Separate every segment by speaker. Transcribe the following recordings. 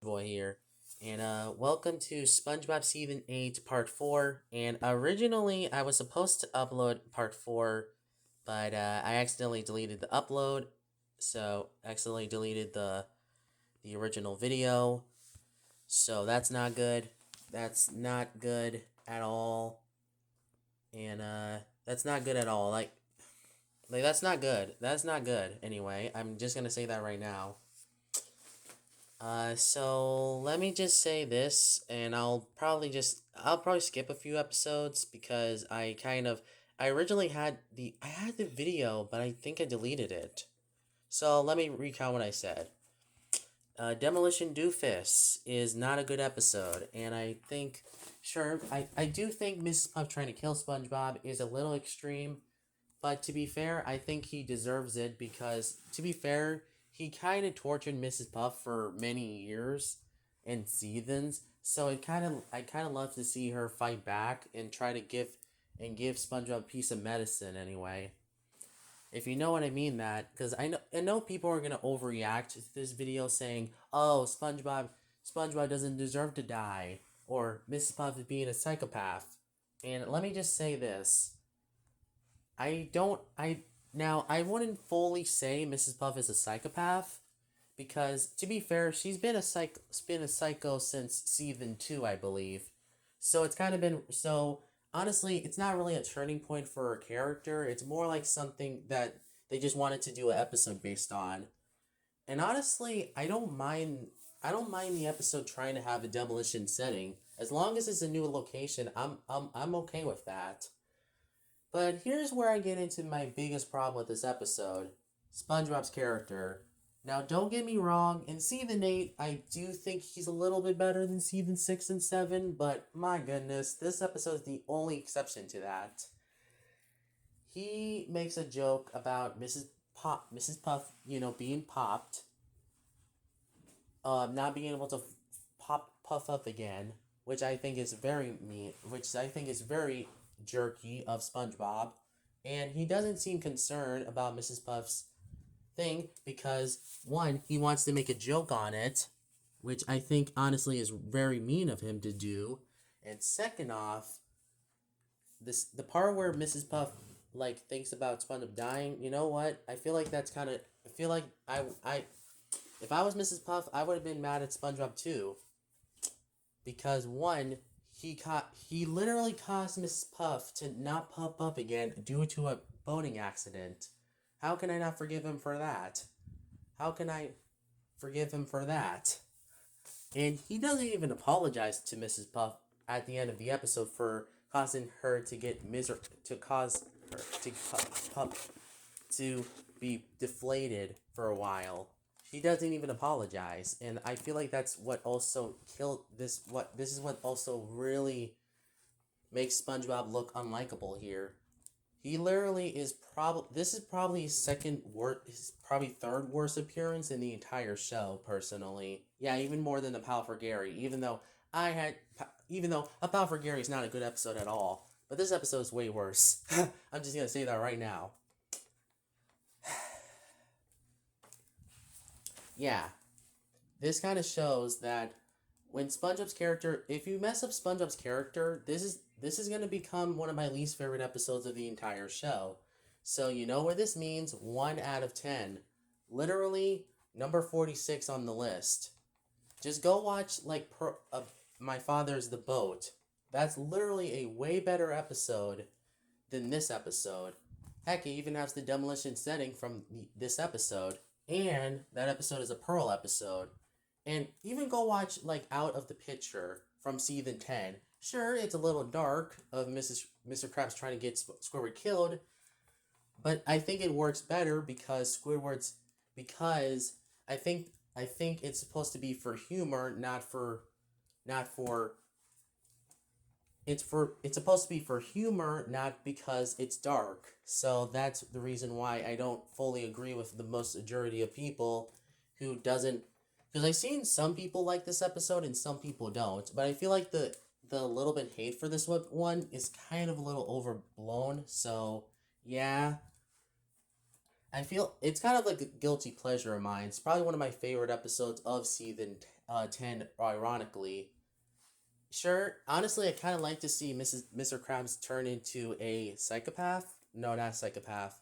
Speaker 1: Boy here, and welcome to SpongeBob Season 8 Part 4. And originally, I was supposed to upload Part 4, but I accidentally deleted the upload, so accidentally deleted the original video. So that's not good. That's not good at all. And that's not good at all. Like that's not good. That's not good. Anyway, I'm just gonna say that right now. So let me just say this, and I'll probably skip a few episodes because I originally I had the video, but I think I deleted it. So let me recount what I said. Demolition Doofus is not a good episode, and I do think Mrs. Puff trying to kill SpongeBob is a little extreme, but to be fair, I think he deserves it because, to be fair, he kind of tortured Mrs. Puff for many years and seasons. So I kind of love to see her fight back and try to give SpongeBob a piece of medicine anyway. If you know what I mean, that because I know people are gonna overreact to this video saying, "Oh, SpongeBob doesn't deserve to die," or Mrs. Puff is being a psychopath. And let me just say this: I don't. I wouldn't fully say Mrs. Puff is a psychopath because, to be fair, she's been a psycho since season 2, I believe. So it's kind of been so. Honestly, it's not really a turning point for her character. It's more like something that they just wanted to do an episode based on. And honestly, I don't mind the episode trying to have a demolition setting as long as it's a new location. I'm okay with that. But here's where I get into my biggest problem with this episode: SpongeBob's character. Now, don't get me wrong, in season 8, I do think he's a little bit better than season 6 and 7, but my goodness, this episode is the only exception to that. He makes a joke about Mrs. Puff, being popped, not being able to puff up again, which I think is very mean, which I think is very jerky of SpongeBob, and he doesn't seem concerned about Mrs. Puff's thing because, one, he wants to make a joke on it, which I think honestly is very mean of him to do, and second off, the part where Mrs. Puff thinks about SpongeBob dying. You know what? I feel like that's kind of. I feel like I if I was Mrs. Puff, I would have been mad at SpongeBob too, because one, he literally caused Miss Puff to not pop up again due to a boating accident. How can I not forgive him for that? How can I forgive him for that? And he doesn't even apologize to Mrs. Puff at the end of the episode for causing her to get to cause her to to be deflated for a while. She doesn't even apologize, and I feel like that's what also killed this. What this is what also really makes SpongeBob look unlikable here. He literally is probably this is probably his probably third worst appearance in the entire show. Personally, yeah, even more than the Pal for Gary. Even though a Pal for Gary is not a good episode at all, but this episode is way worse. I'm just gonna say that right now. Yeah, this kind of shows that when SpongeBob's character, if you mess up SpongeBob's character, this is gonna become one of my least favorite episodes of the entire show. So you know what this means? 1 out of 10, literally number 46 on the list. Just go watch My Father's the Boat. That's literally a way better episode than this episode. Heck, it even has the demolition setting from this episode, and that episode is a Pearl episode. And even go watch Out of the Picture from season 10. Sure, it's a little dark of Mr. Krabs trying to get Squidward killed, but I think it works better because because I think it's supposed to be for humor, not for it's supposed to be for humor, not because it's dark. So that's the reason why I don't fully agree with the most majority of people who doesn't, because I've seen some people like this episode and some people don't. But I feel like the little bit hate for this one is kind of a little overblown. So yeah, I feel it's kind of like a guilty pleasure of mine. It's probably one of my favorite episodes of 10 ironically. Sure, honestly, I kind of like to see Mr. Krabs turn into a psychopath. No, not psychopath.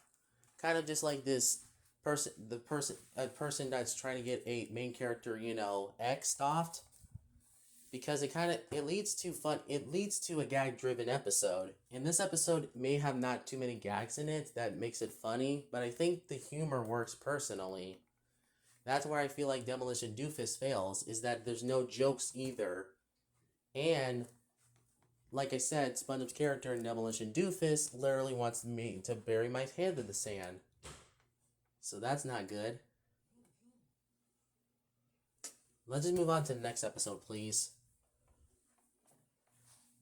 Speaker 1: Kind of just like this a person that's trying to get a main character, X'd off, because it leads to a gag driven episode. And this episode may have not too many gags in it that makes it funny, but I think the humor works personally. That's where I feel like Demolition Doofus fails, is that there's no jokes either. And like I said, SpongeBob's character in Demolition Doofus literally wants me to bury my head in the sand. So that's not good. Let's just move on to the next episode, please.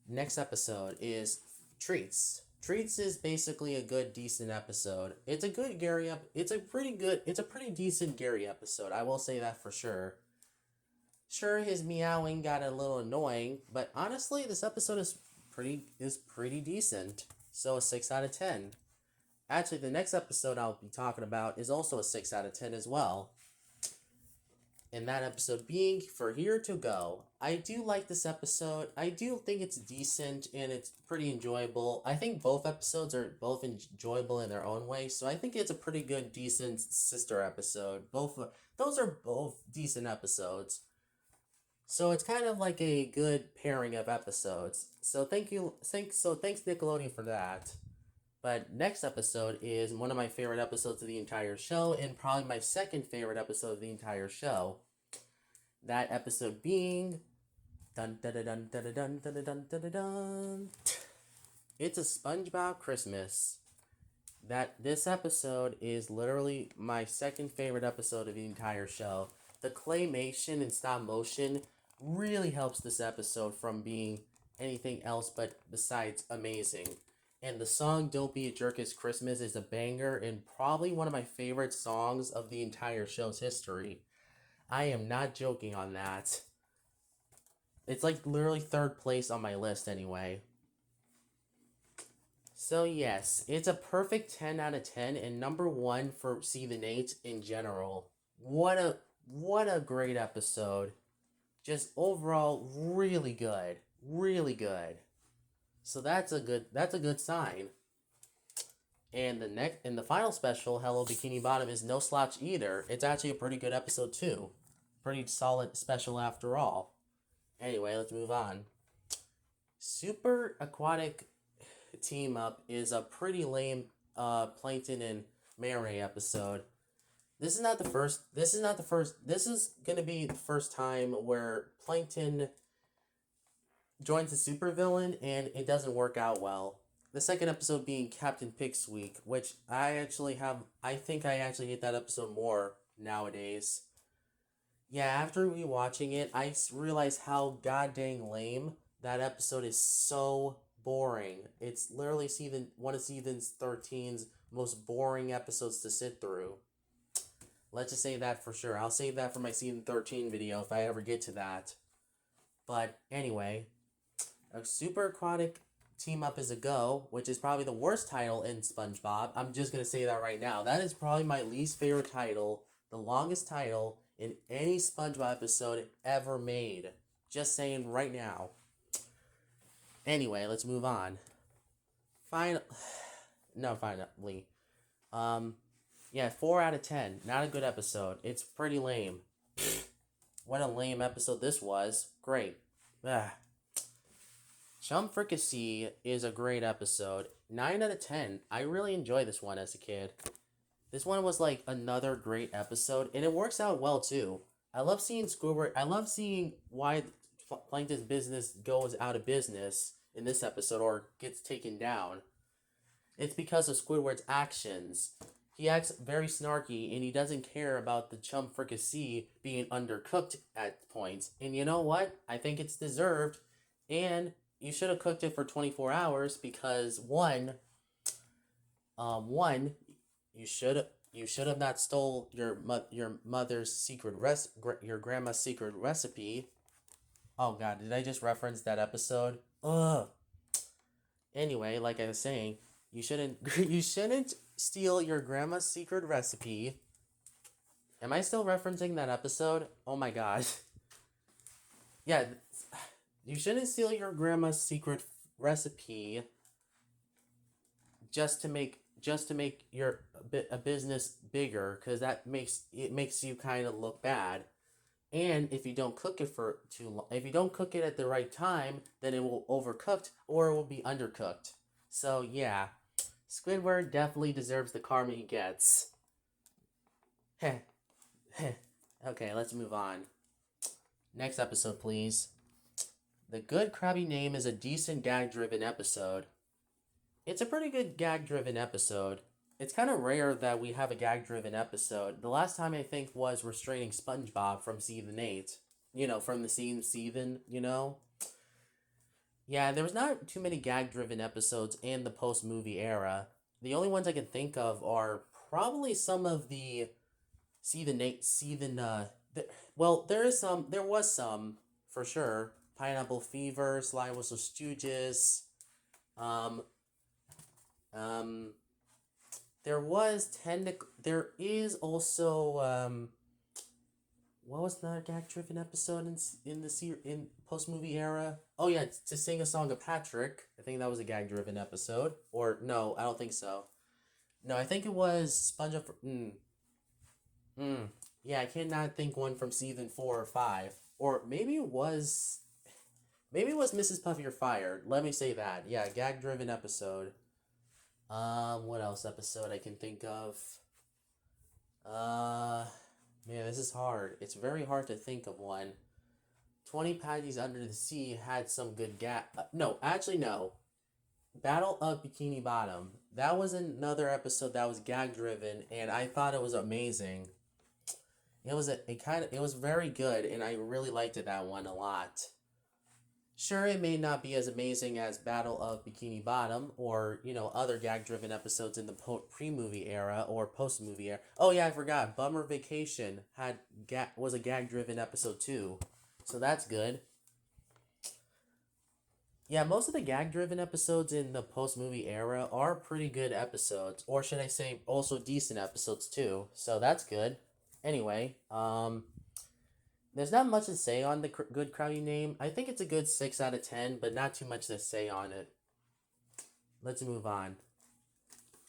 Speaker 1: Next episode is Treats. Treats is basically a good, decent episode. It's a good Gary it's a pretty decent Gary episode. I will say that for sure. Sure, his meowing got a little annoying, but honestly, this episode is pretty decent. So a 6 out of 10. Actually, the next episode I'll be talking about is also a 6 out of 10 as well. And that episode being For Here to Go. I do like this episode. I do think it's decent and it's pretty enjoyable. I think both episodes are both enjoyable in their own way, so I think it's a pretty good, decent sister episode. Those are both decent episodes. So it's kind of like a good pairing of episodes. So thanks Nickelodeon for that. But next episode is one of my favorite episodes of the entire show, and probably my second favorite episode of the entire show. That episode being dun dun dun dun dun dun dun dun dun. It's a SpongeBob Christmas. This episode is literally my second favorite episode of the entire show. The claymation and stop motion really helps this episode from being anything else but besides amazing. And the song Don't Be a Jerk It's Christmas is a banger and probably one of my favorite songs of the entire show's history. I am not joking on that. It's like literally third place on my list anyway. So yes, it's a perfect 10 out of 10 and number 1 for Season 8 in general. What a great episode. Just overall really good. Really good. So that's a good sign. And the final special, Hello Bikini Bottom, is no slouch either. It's actually a pretty good episode too. Pretty solid special after all. Anyway, let's move on. Super Aquatic Team Up is a pretty lame Plankton and Mary episode. This is gonna be the first time where Plankton joins the supervillain and it doesn't work out well. The second episode being Captain Pixweek, which I think I actually hate that episode more nowadays. Yeah, after rewatching it, I realized how goddamn lame that episode is. So boring. It's literally one of season 13's most boring episodes to sit through. Let's just say that for sure. I'll save that for my season 13 video if I ever get to that. But anyway, a Super Aquatic Team Up is a Go, which is probably the worst title in SpongeBob. I'm just going to say that right now. That is probably my least favorite title, the longest title in any SpongeBob episode ever made. Just saying right now. Anyway, let's move on. Finally. Yeah, 4 out of 10. Not a good episode. It's pretty lame. What a lame episode this was. Great. Chum Fricassee is a great episode. 9 out of 10. I really enjoyed this one as a kid. This one was like another great episode, and it works out well too. I love seeing Squidward. I love seeing why Plankton's business goes out of business in this episode or gets taken down. It's because of Squidward's actions. He acts very snarky, and he doesn't care about the Chum Fricassee being undercooked at points. And you know what? I think it's deserved, and you should have cooked it for 24 hours because one, you should have not stole your mother's your grandma's secret recipe. Oh God, did I just reference that episode? Ugh. Anyway, like I was saying, you shouldn't steal your grandma's secret recipe. Am I still referencing that episode? Oh my God. Yeah, you shouldn't steal your grandma's secret recipe just to make your a business bigger, because it makes you kind of look bad. And if you don't cook it for too long, if you don't cook it at the right time, then it will overcooked or it will be undercooked. So yeah, Squidward definitely deserves the karma he gets. Heh, heh. Okay, let's move on. Next episode, please. The Good Krabby Name is a decent gag-driven episode. It's a pretty good gag-driven episode. It's kind of rare that we have a gag-driven episode. The last time I think was Restraining SpongeBob from season 8. From the scene season. Yeah, there was not too many gag-driven episodes in the post-movie era. The only ones I can think of are probably some of the season 8 season well, there was some for sure. Pineapple Fever, Sly Whistle Stooges, um um there is also what was another gag driven episode in post movie era? Oh yeah, to sing a song of Patrick. I think that was a gag driven episode. Or no, I don't think so. No, I think it was SpongeBob. Mm, yeah, I cannot think one from season 4 or 5. Or maybe it was Mrs. Puffy or Fired. Let me say that. Yeah, gag driven episode. What else episode I can think of? Uh, Man, this is hard. It's very hard to think of one. 20 Patties Under the Sea had some good gag. No, actually, no. Battle of Bikini Bottom. That was another episode that was gag driven, and I thought it was amazing. It was very good, and I really liked it, that one a lot. Sure, it may not be as amazing as Battle of Bikini Bottom or, other gag driven episodes in the pre movie era or post movie era. Oh, yeah, I forgot. Bummer Vacation was a gag driven episode too. So that's good. Yeah, most of the gag driven episodes in the post movie era are pretty good episodes. Or should I say, also decent episodes too. So that's good. Anyway, there's not much to say on the Good Crowdy Name. I think it's a good 6 out of 10, but not too much to say on it. Let's move on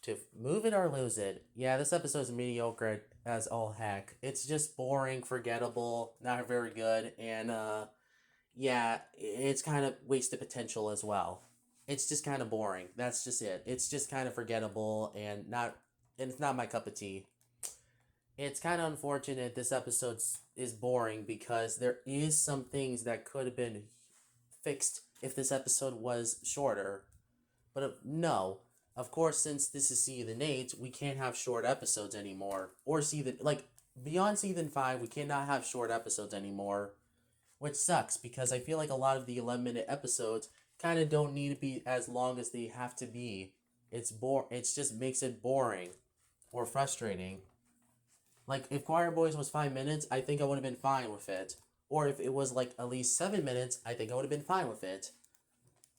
Speaker 1: to Move It or Lose It. Yeah, this episode is mediocre as all heck. It's just boring, forgettable, not very good, and yeah, it's kind of wasted potential as well. It's just kind of boring. That's just it. It's just kind of forgettable and it's not my cup of tea. It's kind of unfortunate this episode is boring because there is some things that could have been fixed if this episode was shorter. But no, of course, since this is season 8, we can't have short episodes anymore. Or beyond season 5, we cannot have short episodes anymore. Which sucks because I feel like a lot of the 11-minute episodes kind of don't need to be as long as they have to be. It just makes it boring or frustrating. Like, if Choir Boys was 5 minutes, I think I would have been fine with it. Or if it was like at least 7 minutes, I think I would have been fine with it.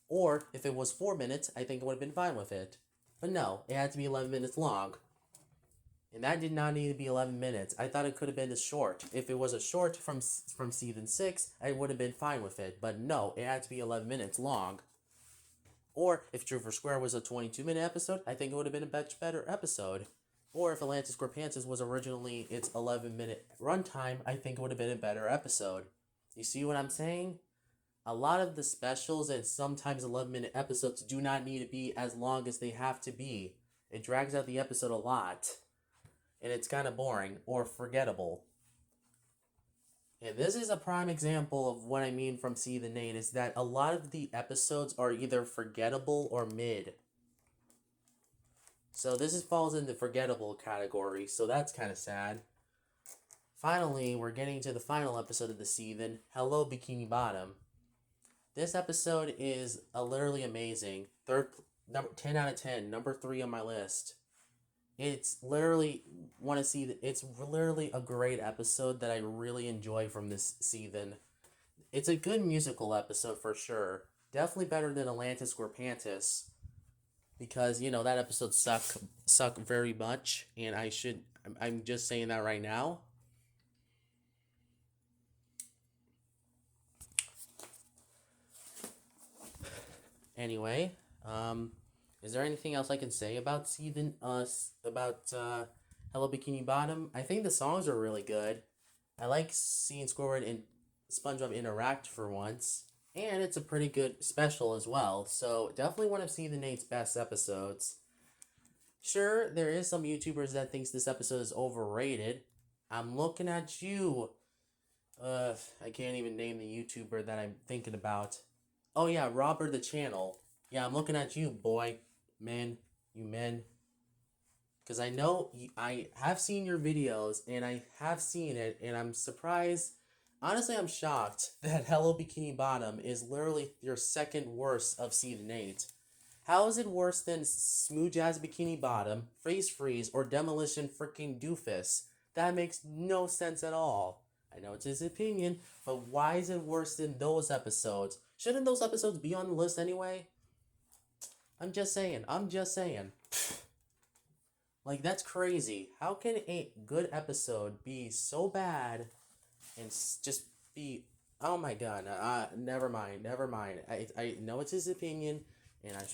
Speaker 1: Or if it was 4 minutes, I think I would have been fine with it. But no, it had to be 11 minutes long. And that did not need to be 11 minutes. I thought it could have been a short. If it was a short from season 6, I would have been fine with it. But no, it had to be 11 minutes long. Or if True for Square was a 22-minute episode, I think it would have been a much better episode. Or if Atlantis Square Pantsas was originally its 11-minute runtime, I think it would have been a better episode. You see what I'm saying? A lot of the specials and sometimes 11-minute episodes do not need to be as long as they have to be. It drags out the episode a lot. And it's kind of boring or forgettable. And this is a prime example of what I mean from season 8 is that a lot of the episodes are either forgettable or mid. So falls in the forgettable category, so that's kind of sad. Finally, we're getting to the final episode of the season, Hello Bikini Bottom. This episode is literally amazing. 10 out of 10, number 3 on my list. It's literally it's literally a great episode that I really enjoy from this season. It's a good musical episode for sure. Definitely better than Atlantis Square Pantis. Because, that episode suck very much, and I'm just saying that right now. Anyway, is there anything else I can say about Hello Bikini Bottom? I think the songs are really good. I like seeing Squidward and SpongeBob interact for once, and it's a pretty good special as well. So definitely one of See the Nate's best episodes. Sure, there is some YouTubers that thinks this episode is overrated. I'm looking at you. I can't even name the YouTuber that I'm thinking about. Oh yeah, Robert the Channel. Yeah, I'm looking at you, boy, men, you men. Because I know I have seen your videos and I have seen it, and I'm surprised. Honestly, I'm shocked that Hello Bikini Bottom is literally your second worst of season 8. How is it worse than Smooth Jazz Bikini Bottom, Freeze, or Demolition Freaking Doofus? That makes no sense at all. I know it's his opinion, but why is it worse than those episodes? Shouldn't those episodes be on the list anyway? I'm just saying. Like, that's crazy. How can a good episode be so bad and just be... Oh my god, never mind. I know it's his opinion, and I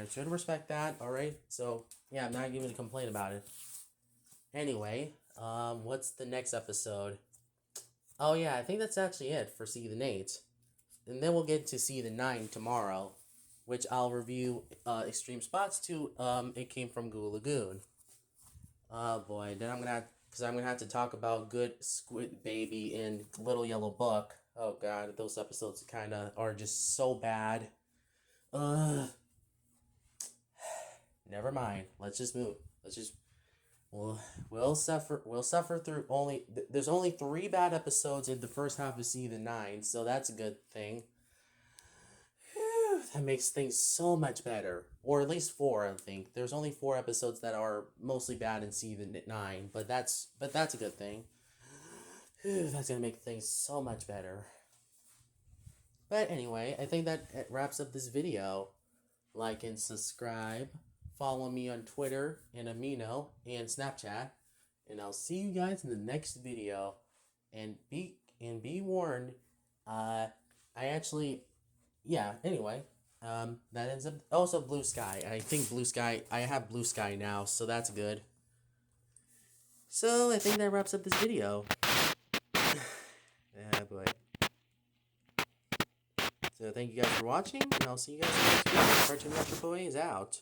Speaker 1: should respect that, alright? So, yeah, I'm not even gonna complain about it. Anyway, what's the next episode? Oh yeah, I think that's actually it for See the Nate. And then we'll get to See the 9 tomorrow, which I'll review Extreme Spots to It Came From Goo Lagoon. Oh boy, then I'm gonna have to talk about Good Squid Baby and Little Yellow Book. Oh god, those episodes kinda are just so bad. Ugh. Never mind. Let's just move. We'll suffer through there's only 3 bad episodes in the first half of season 9, so that's a good thing. That makes things so much better. Or at least 4, I think. There's only 4 episodes that are mostly bad in season 9, but that's a good thing. That's gonna make things so much better. But anyway, I think that wraps up this video. Like and subscribe. Follow me on Twitter and Amino and Snapchat. And I'll see you guys in the next video. And be warned, I actually, yeah, anyway, that ends up, also Blue Sky. I think Blue Sky, I have Blue Sky now, so that's good. So I think that wraps up this video. Yeah, boy. So thank you guys for watching, and I'll see you guys in the next video. Cartoon Retro Boy is out.